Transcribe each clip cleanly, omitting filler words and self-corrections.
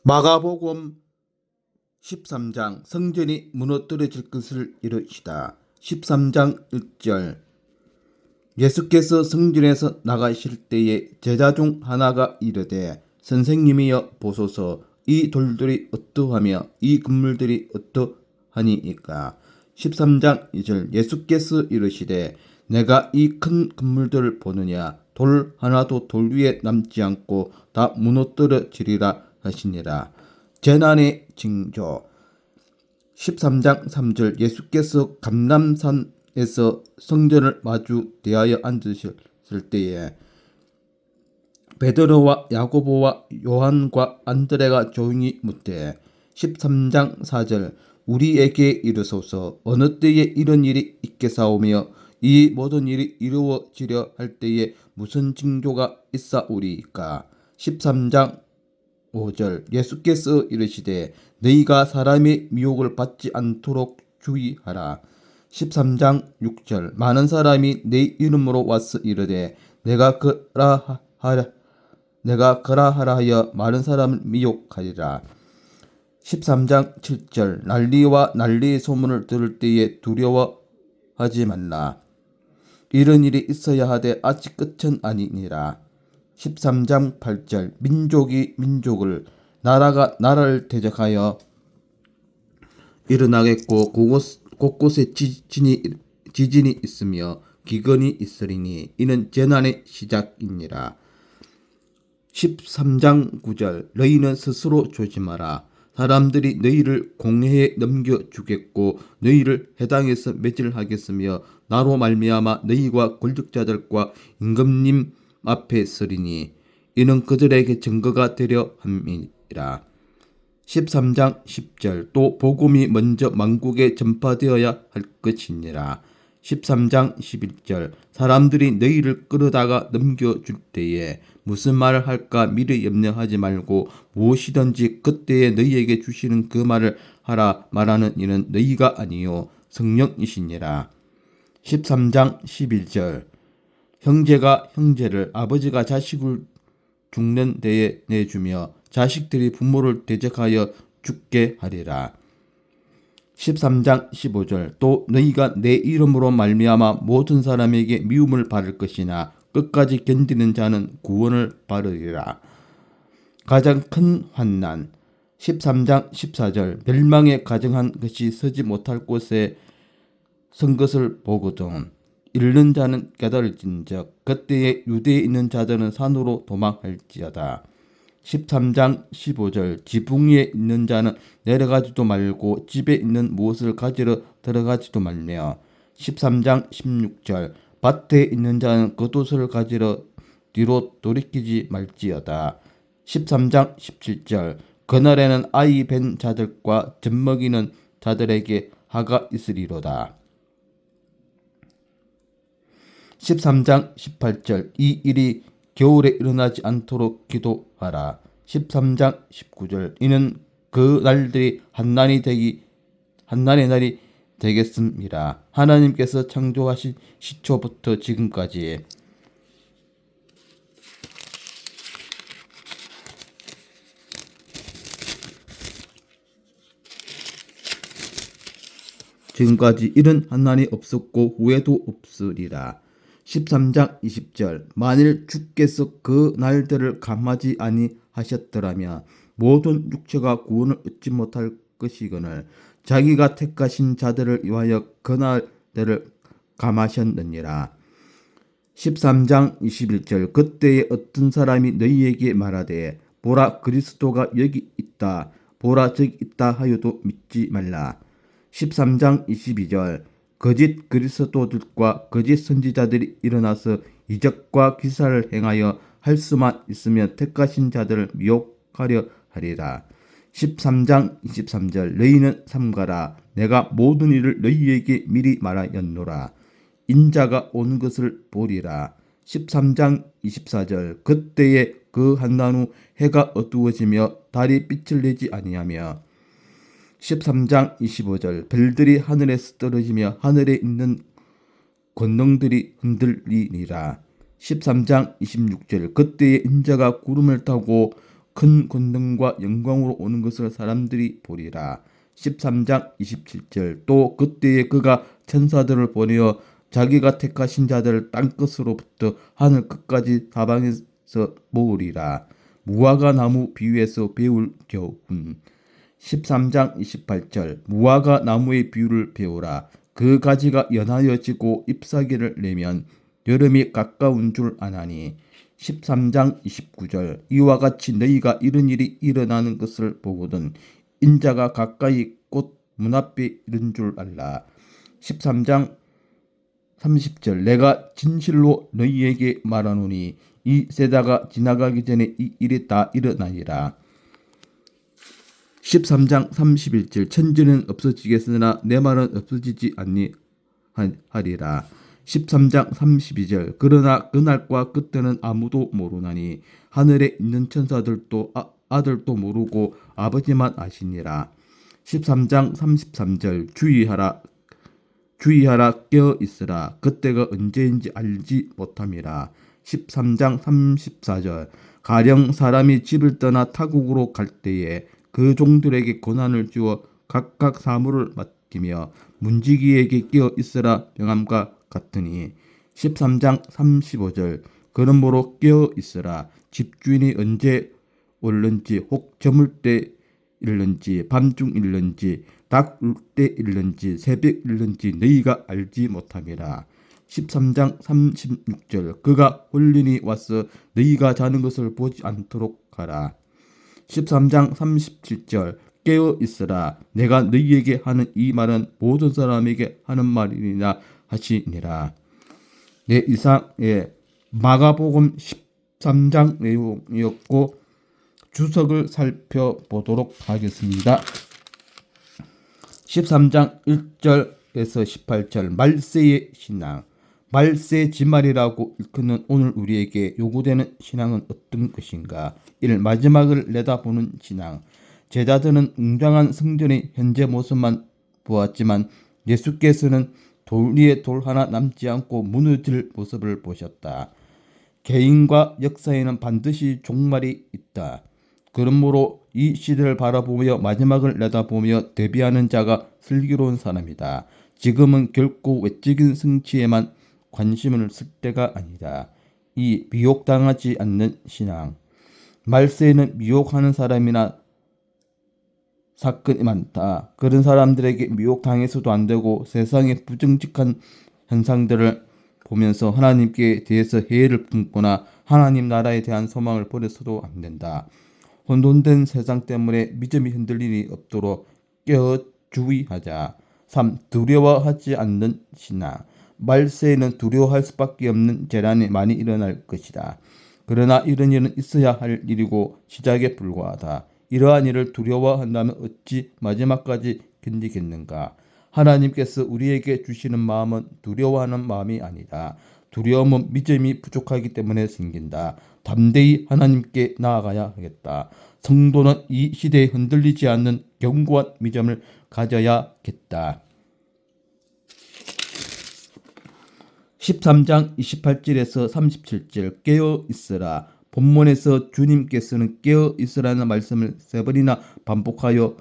마가복음 13장 성전이 무너뜨려질 것을 이르시다. 13장 1절 예수께서 성전에서 나가실 때에 제자 중 하나가 이르되 선생님이여 보소서 이 돌들이 어떠하며 이 건물들이 어떠하니이까. 13장 2절 예수께서 이르시되 내가 이 큰 건물들을 보느냐 돌 하나도 돌 위에 남지 않고 다 무너뜨려지리라 하시니라. 재난의 징조 13장 3절 예수께서 감람산에서 성전을 마주 대하여 앉으실 때에 베드로와 야고보와 요한과 안드레가 조용히 묻되 13장 4절 우리에게 이르소서 어느 때에 이런 일이 있겠사오며 이 모든 일이 이루어지려 할 때에 무슨 징조가 있사오리이까. 13장 5절 예수께서 이르시되 너희가 사람의 미혹을 받지 않도록 주의하라. 13장 6절 많은 사람이 내 이름으로 와서 이르되 내가 그라하라 하여 많은 사람을 미혹하리라. 13장 7절 난리와 난리의 소문을 들을 때에 두려워하지 말라. 이런 일이 있어야 하되 아직 끝은 아니니라. 13장 8절 민족이 민족을 나라가 나라를 대적하여 일어나겠고 곳곳에 지진이 있으며 기근이 있으리니 이는 재난의 시작이니라. 13장 9절 너희는 스스로 조심하라. 사람들이 너희를 공회에 넘겨주겠고 너희를 해당에서 매질하겠으며 나로 말미암아 너희와 권력자들과 임금님 앞에 서리니 이는 그들에게 증거가 되려 함이라. 13장 10절 또 복음이 먼저 만국에 전파되어야 할 것이니라. 13장 11절 사람들이 너희를 끌어다가 넘겨줄 때에 무슨 말을 할까 미리 염려하지 말고 무엇이든지 그때에 너희에게 주시는 그 말을 하라. 말하는 이는 너희가 아니요 성령이시니라. 13장 11절 형제가 형제를 아버지가 자식을 죽는 데에 내주며 자식들이 부모를 대적하여 죽게 하리라. 13장 15절 또 너희가 내 이름으로 말미암아 모든 사람에게 미움을 받을 것이나 끝까지 견디는 자는 구원을 받으리라. 가장 큰 환난 13장 14절 멸망에 가정한 것이 서지 못할 곳에 선 것을 보거든 잃는 자는 깨달을진즉 그때에 유대에 있는 자들은 산으로 도망할지어다. 13장 15절 지붕 위에 있는 자는 내려가지도 말고 집에 있는 무엇을 가지러 들어가지도 말며 13장 16절 밭에 있는 자는 겉옷을 가지러 뒤로 돌이키지 말지어다. 13장 17절 그날에는 아이 뵌 자들과 젖먹이는 자들에게 하가 있으리로다. 13장 18절 이 일이 겨울에 일어나지 않도록 기도하라. 13장 19절 이는 그 날들이 한난의 날이 되겠습니다. 하나님께서 창조하신 시초부터 지금까지 이런 한난이 없었고 후에도 없으리라. 13장 20절 만일 주께서 그 날들을 감하지 아니하셨더라면 모든 육체가 구원을 얻지 못할 것이거늘 자기가 택하신 자들을 위하여 그 날들을 감하셨느니라. 13장 21절 그때에 어떤 사람이 너희에게 말하되 보라 그리스도가 여기 있다 보라 저기 있다 하여도 믿지 말라. 13장 22절 거짓 그리스도들과 거짓 선지자들이 일어나서 이적과 기사를 행하여 할 수만 있으면 택하신 자들을 미혹하려 하리라. 13장 23절 너희는 삼가라 내가 모든 일을 너희에게 미리 말하였노라. 인자가 오는 것을 보리라. 13장 24절 그때에 그 한난 후 해가 어두워지며 달이 빛을 내지 아니하며 13장 25절 별들이 하늘에서 떨어지며 하늘에 있는 권능들이 흔들리니라. 13장 26절 그때에 인자가 구름을 타고 큰 권능과 영광으로 오는 것을 사람들이 보리라. 13장 27절. 또 그때에 그가 천사들을 보내어 자기가 택하신 자들을 땅끝으로부터 하늘 끝까지 사방에서 모으리라. 무화과 나무 비유에서 배울 교훈. 13장 28절. 무화과 나무의 비유를 배우라. 그 가지가 연하여지고 잎사귀를 내면 여름이 가까운 줄 아나니. 13장 29절. 이와 같이 너희가 이런 일이 일어나는 것을 보거든 인자가 가까이 곧 문 앞에 이른 줄 알라. 13장 30절. 내가 진실로 너희에게 말하노니 이 세대가 지나가기 전에 이 일이 다 일어나리라. 13장 31절. 천지는 없어지겠으나 내 말은 없어지지 아니하리라. 13장 32절. 그러나 그날과 그때는 아무도 모르나니 하늘에 있는 천사들도 아들도 모르고 아버지만 아시니라. 13장 33절. 주의하라 깨어 있으라. 그때가 언제인지 알지 못함이라. 13장 34절. 가령 사람이 집을 떠나 타국으로 갈 때에 그 종들에게 권한을 주어 각각 사물을 맡기며 문지기에게 깨어 있으라 명함과 같으니. 13장 35절. 그러므로 깨어 있으라. 집주인이 언제 올는지 혹 저물 때 일는지 밤중 일는지 닭 울 때 일는지 새벽 일는지 너희가 알지 못함이라. 13장 36절. 그가 홀린이 와서 너희가 자는 것을 보지 않도록 하라. 13장 37절. 깨어 있으라. 내가 너희에게 하는 이 말은 모든 사람에게 하는 말이니라 하시니라. 네, 이상의 마가복음 13장 내용이었고 주석을 살펴보도록 하겠습니다. 13장 1절에서 18절. 말세의 신앙. 말세 지말이라고 일컫는 오늘 우리에게 요구되는 신앙은 어떤 것인가? 1. 마지막을 내다보는 신앙. 제자들은 웅장한 성전의 현재 모습만 보았지만 예수께서는 돌 위에 돌 하나 남지 않고 무너질 모습을 보셨다. 개인과 역사에는 반드시 종말이 있다. 그러므로 이 시대를 바라보며 마지막을 내다보며 대비하는 자가 슬기로운 사람이다. 지금은 결코 외적인 성취에만 관심을 쓸 때가 아니다. 2. 미혹당하지 않는 신앙. 말세에는 미혹하는 사람이나 사건이 많다. 그런 사람들에게 미혹당해서도 안 되고 세상의 부정직한 현상들을 보면서 하나님께 대해서 해를 품거나 하나님 나라에 대한 소망을 버려서도 안 된다. 혼돈된 세상 때문에 믿음이 흔들릴 일이 없도록 깨어 주의하자. 3. 두려워하지 않는 신앙. 말세에는 두려워할 수밖에 없는 재난이 많이 일어날 것이다. 그러나 이런 일은 있어야 할 일이고 시작에 불과하다. 이러한 일을 두려워한다면 어찌 마지막까지 견디겠는가? 하나님께서 우리에게 주시는 마음은 두려워하는 마음이 아니다. 두려움은 믿음이 부족하기 때문에 생긴다. 담대히 하나님께 나아가야 하겠다. 성도는 이 시대에 흔들리지 않는 견고한 믿음을 가져야겠다. 13장 28절에서 37절. 깨어 있으라. 본문에서 주님께서는 깨어 있으라는 말씀을 3번이나 반복하여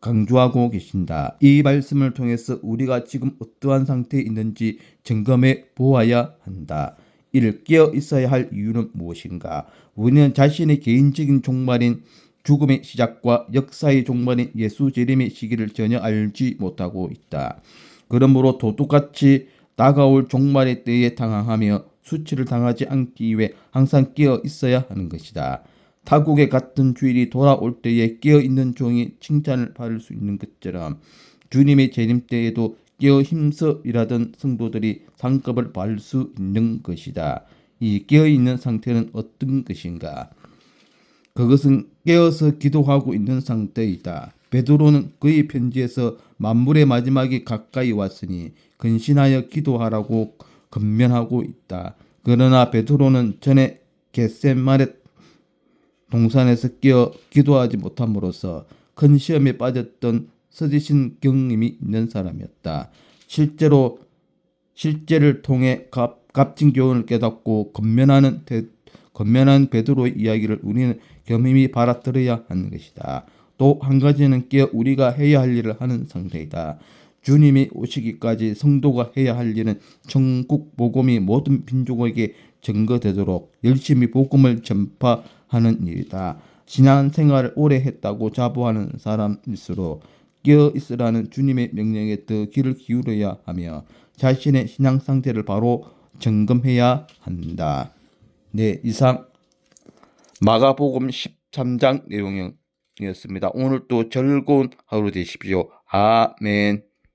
강조하고 계신다. 이 말씀을 통해서 우리가 지금 어떠한 상태에 있는지 점검해 보아야 한다. 1. 깨어 있어야 할 이유는 무엇인가? 우리는 자신의 개인적인 종말인 죽음의 시작과 역사의 종말인 예수 재림의 시기를 전혀 알지 못하고 있다. 그러므로 도둑같이 다가올 종말의 때에 당황하며 수치를 당하지 않기 위해 항상 깨어 있어야 하는 것이다. 타국에 갔던 주일이 돌아올 때에 깨어있는 종이 칭찬을 받을 수 있는 것처럼 주님의 재림 때에도 깨어 힘써 일하던 성도들이 상급을 받을 수 있는 것이다. 이 깨어있는 상태는 어떤 것인가? 그것은 깨어서 기도하고 있는 상태이다. 베드로는 그의 편지에서 만물의 마지막이 가까이 왔으니 근신하여 기도하라고 권면하고 있다. 그러나 베드로는 전에 겟세마네 동산에서 깨어 기도하지 못함으로써 큰 시험에 빠졌던 서지신 경험이 있는 사람이었다. 실제를 통해 값진 교훈을 깨닫고 건면한 베드로의 이야기를 우리는 겸임히 받아들여야 하는 것이다. 또 한 가지는 깨어 우리가 해야 할 일을 하는 상태이다. 주님이 오시기까지 성도가 해야 할 일은 천국 복음이 모든 민족에게 증거되도록 열심히 복음을 전파하는 일이다. 신앙생활을 오래 했다고 자부하는 사람일수록 깨어 있으라는 주님의 명령에 더 귀를 기울여야 하며 자신의 신앙 상태를 바로 점검해야 한다. 네, 이상 마가복음 13장 내용이었습니다. 오늘도 즐거운 하루 되십시오. 아멘.